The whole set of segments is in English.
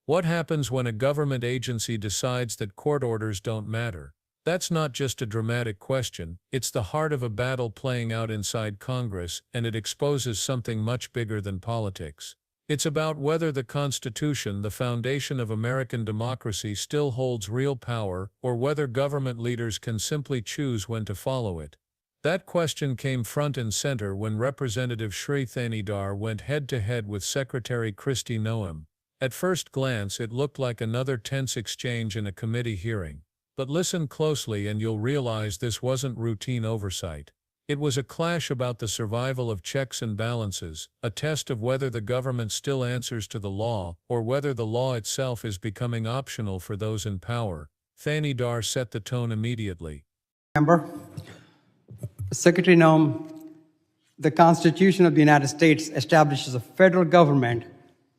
What happens when a government agency decides that court orders don't matter? That's not just a dramatic question, it's the heart of a battle playing out inside Congress, and it exposes something much bigger than politics. It's about whether the Constitution, the foundation of American democracy, still holds real power, or whether government leaders can simply choose when to follow it. That question came front and center when Representative Shri Thanedar went head-to-head with Secretary Kristi Noem. At first glance, it looked like another tense exchange in a committee hearing. But listen closely and you'll realize this wasn't routine oversight. It was a clash about the survival of checks and balances, a test of whether the government still answers to the law, or whether the law itself is becoming optional for those in power. Thanedar set the tone immediately. Member, Secretary Noem, the Constitution of the United States establishes a federal government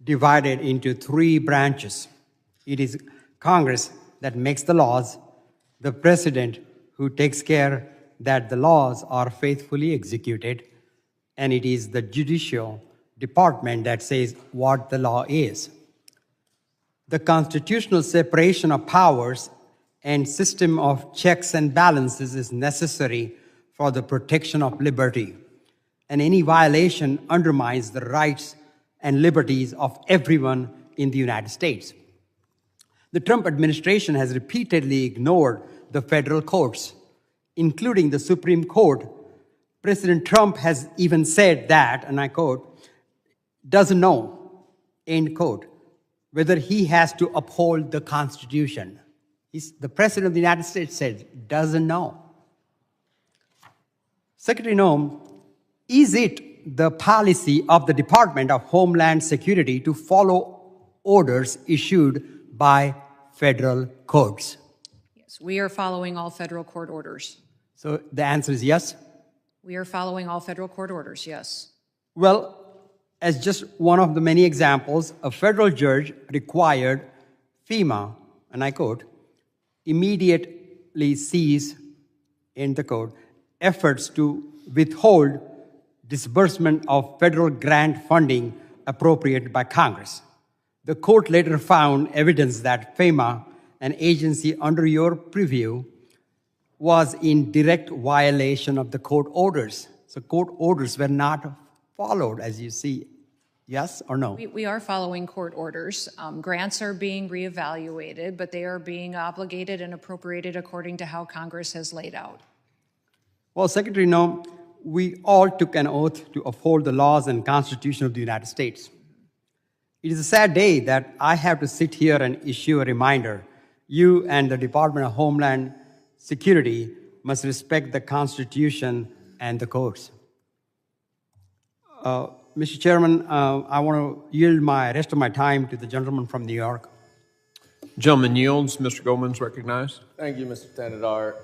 divided into three branches. It is Congress that makes the laws, the President who takes care that the laws are faithfully executed, and it is the Judicial Department that says what the law is. The constitutional separation of powers and system of checks and balances is necessary for the protection of liberty, and any violation undermines the rights and liberties of everyone in the United States. The Trump administration has repeatedly ignored the federal courts, including the Supreme Court. President Trump has even said that, and I quote, doesn't know, end quote, whether he has to uphold the Constitution. The President of the United States said, doesn't know. Secretary Noem, is it the policy of the Department of Homeland Security to follow orders issued by federal courts? Yes, we are following all federal court orders. So the answer is yes? We are following all federal court orders, yes. Well, as just one of the many examples, a federal judge required FEMA, and I quote, immediately cease, in the code, efforts to withhold disbursement of federal grant funding appropriated by Congress. The court later found evidence that FEMA, an agency under your purview, was in direct violation of the court orders. So court orders were not followed, as you see. Yes or no? We are following court orders. Grants are being reevaluated, but they are being obligated and appropriated according to how Congress has laid out. Well, Secretary Noem, we all took an oath to uphold the laws and Constitution of the United States. It is a sad day that I have to sit here and issue a reminder. You and the Department of Homeland Security must respect the Constitution and the courts. Mr. Chairman, I want to yield my rest of my time to the gentleman from New York. Gentleman yields. Mr. Goldman's recognized. Thank you, Mr. Thanedar.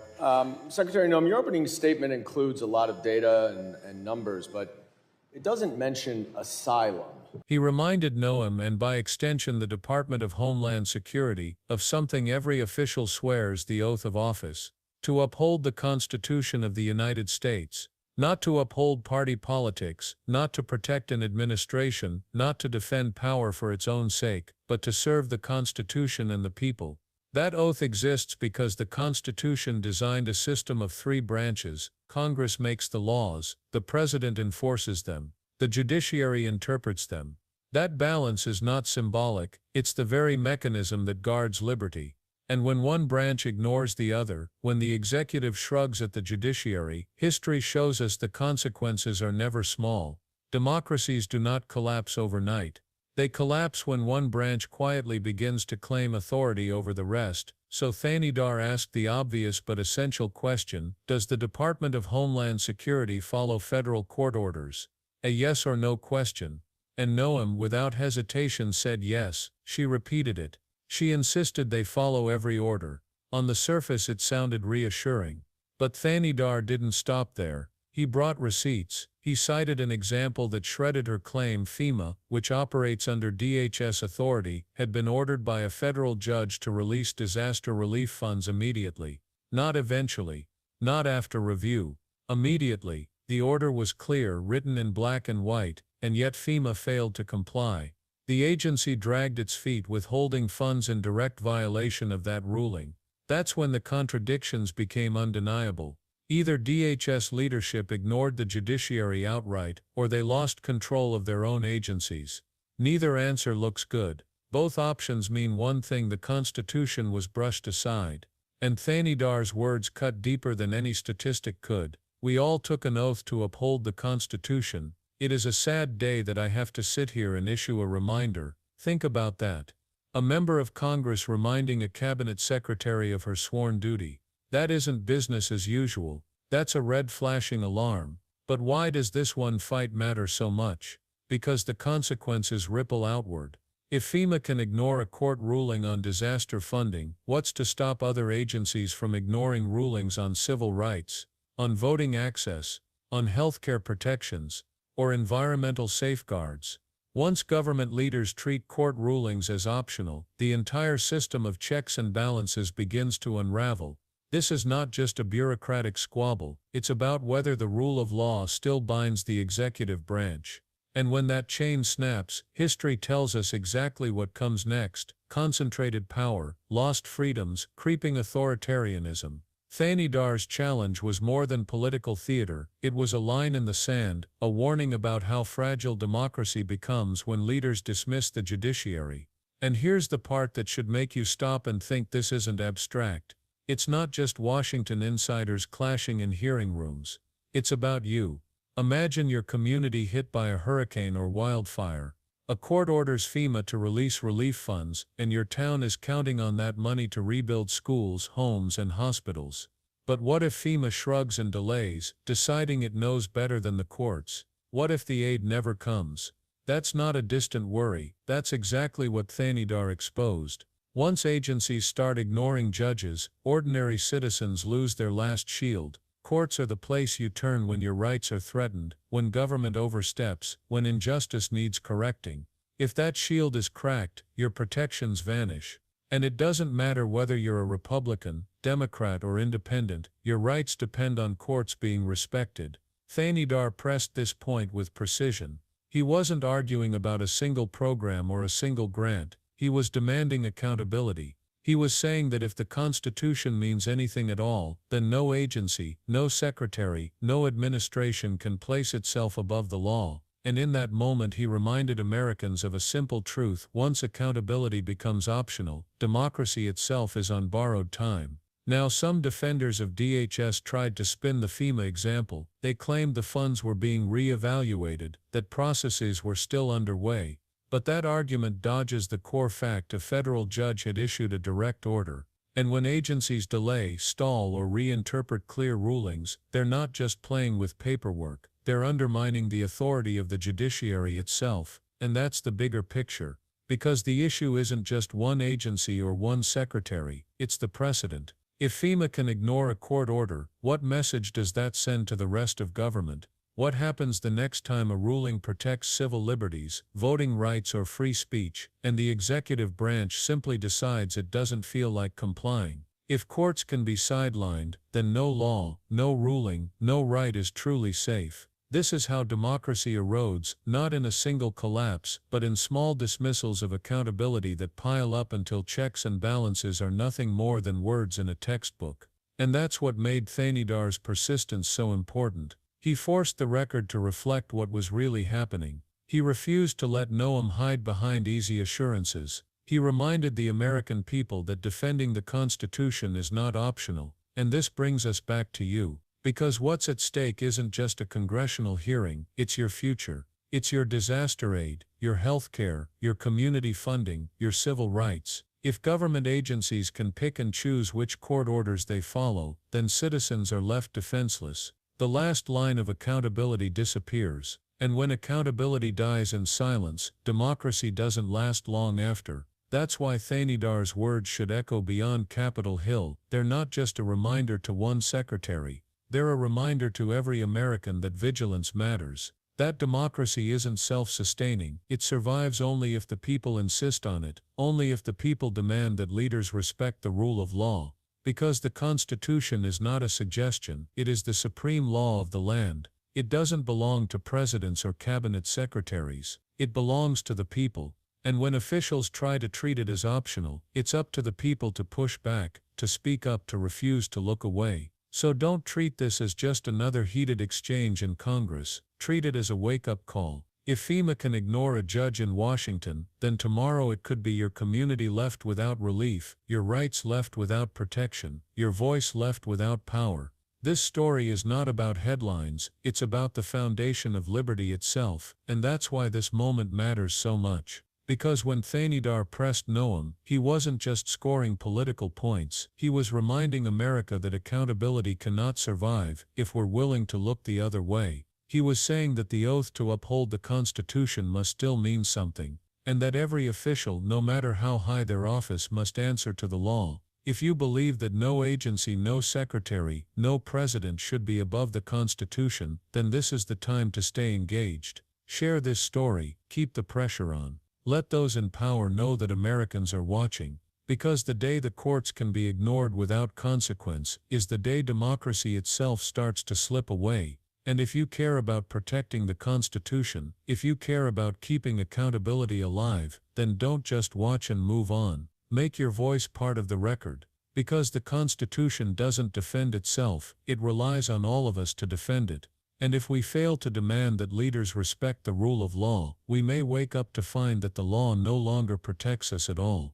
Secretary Noem, your opening statement includes a lot of data and numbers, but it doesn't mention asylum. He reminded Noem, and by extension the Department of Homeland Security, of something every official swears, the oath of office: to uphold the Constitution of the United States, not to uphold party politics, not to protect an administration, not to defend power for its own sake, but to serve the Constitution and the people. That oath exists because the Constitution designed a system of three branches. Congress makes the laws, the President enforces them, the judiciary interprets them. That balance is not symbolic, it's the very mechanism that guards liberty. And when one branch ignores the other, when the executive shrugs at the judiciary, history shows us the consequences are never small. Democracies do not collapse overnight. They collapse when one branch quietly begins to claim authority over the rest. So Thanedar asked the obvious but essential question: does the Department of Homeland Security follow federal court orders? A yes or no question. And Noem, without hesitation, said yes. She repeated it. She insisted they follow every order. On the surface it sounded reassuring. But Thanedar didn't stop there. He brought receipts. He cited an example that shredded her claim. FEMA, which operates under DHS authority, had been ordered by a federal judge to release disaster relief funds immediately. Not eventually. Not after review. Immediately. The order was clear, written in black and white, and yet FEMA failed to comply. The agency dragged its feet withholding funds in direct violation of that ruling. That's when the contradictions became undeniable. Either DHS leadership ignored the judiciary outright, or they lost control of their own agencies. Neither answer looks good. Both options mean one thing: the Constitution was brushed aside. And Thanedar's words cut deeper than any statistic could. We all took an oath to uphold the Constitution. It is a sad day that I have to sit here and issue a reminder. Think about that. A member of Congress reminding a cabinet secretary of her sworn duty. That isn't business as usual. That's a red flashing alarm. But why does this one fight matter so much? Because the consequences ripple outward. If FEMA can ignore a court ruling on disaster funding, what's to stop other agencies from ignoring rulings on civil rights, on voting access, on healthcare protections, or environmental safeguards? Once government leaders treat court rulings as optional, the entire system of checks and balances begins to unravel. This is not just a bureaucratic squabble, it's about whether the rule of law still binds the executive branch. And when that chain snaps, history tells us exactly what comes next: concentrated power, lost freedoms, creeping authoritarianism. Thanedar's challenge was more than political theater. It was a line in the sand, a warning about how fragile democracy becomes when leaders dismiss the judiciary. And here's the part that should make you stop and think this isn't abstract. It's not just Washington insiders clashing in hearing rooms. It's about you. Imagine your community hit by a hurricane or wildfire. A court orders FEMA to release relief funds, and your town is counting on that money to rebuild schools, homes, and hospitals. But what if FEMA shrugs and delays, deciding it knows better than the courts? What if the aid never comes? That's not a distant worry. That's exactly what Thanedar exposed. Once agencies start ignoring judges, ordinary citizens lose their last shield. Courts are the place you turn when your rights are threatened, when government oversteps, when injustice needs correcting. If that shield is cracked, your protections vanish. And it doesn't matter whether you're a Republican, Democrat, or Independent, your rights depend on courts being respected. Thanedar pressed this point with precision. He wasn't arguing about a single program or a single grant. He was demanding accountability. He was saying that if the Constitution means anything at all, then no agency, no secretary, no administration can place itself above the law. And in that moment he reminded Americans of a simple truth: once accountability becomes optional, democracy itself is on borrowed time. Now, some defenders of DHS tried to spin the FEMA example. They claimed the funds were being re-evaluated, that processes were still underway. But that argument dodges the core fact: a federal judge had issued a direct order. And when agencies delay, stall, or reinterpret clear rulings, they're not just playing with paperwork, they're undermining the authority of the judiciary itself. And that's the bigger picture. Because the issue isn't just one agency or one secretary, it's the precedent. If FEMA can ignore a court order, what message does that send to the rest of government? What happens the next time a ruling protects civil liberties, voting rights, or free speech, and the executive branch simply decides it doesn't feel like complying? If courts can be sidelined, then no law, no ruling, no right is truly safe. This is how democracy erodes, not in a single collapse, but in small dismissals of accountability that pile up until checks and balances are nothing more than words in a textbook. And that's what made Thanedar's persistence so important. He forced the record to reflect what was really happening. He refused to let Noem hide behind easy assurances. He reminded the American people that defending the Constitution is not optional. And this brings us back to you. Because what's at stake isn't just a congressional hearing, it's your future. It's your disaster aid, your health care, your community funding, your civil rights. If government agencies can pick and choose which court orders they follow, then citizens are left defenseless. The last line of accountability disappears, and when accountability dies in silence, democracy doesn't last long after. That's why Thanedar's words should echo beyond Capitol Hill. They're not just a reminder to one secretary, they're a reminder to every American that vigilance matters. That democracy isn't self-sustaining, it survives only if the people insist on it, only if the people demand that leaders respect the rule of law. Because the Constitution is not a suggestion, it is the supreme law of the land. It doesn't belong to presidents or cabinet secretaries. It belongs to the people. And when officials try to treat it as optional, it's up to the people to push back, to speak up, to refuse to look away. So don't treat this as just another heated exchange in Congress. Treat it as a wake-up call. If FEMA can ignore a judge in Washington, then tomorrow it could be your community left without relief, your rights left without protection, your voice left without power. This story is not about headlines, it's about the foundation of liberty itself, and that's why this moment matters so much. Because when Thanedar pressed Noem, he wasn't just scoring political points, he was reminding America that accountability cannot survive if we're willing to look the other way. He was saying that the oath to uphold the Constitution must still mean something, and that every official, no matter how high their office, must answer to the law. If you believe that no agency, no secretary, no president should be above the Constitution, then this is the time to stay engaged. Share this story, keep the pressure on. Let those in power know that Americans are watching, because the day the courts can be ignored without consequence is the day democracy itself starts to slip away. And if you care about protecting the Constitution, if you care about keeping accountability alive, then don't just watch and move on. Make your voice part of the record. Because the Constitution doesn't defend itself, it relies on all of us to defend it. And if we fail to demand that leaders respect the rule of law, we may wake up to find that the law no longer protects us at all.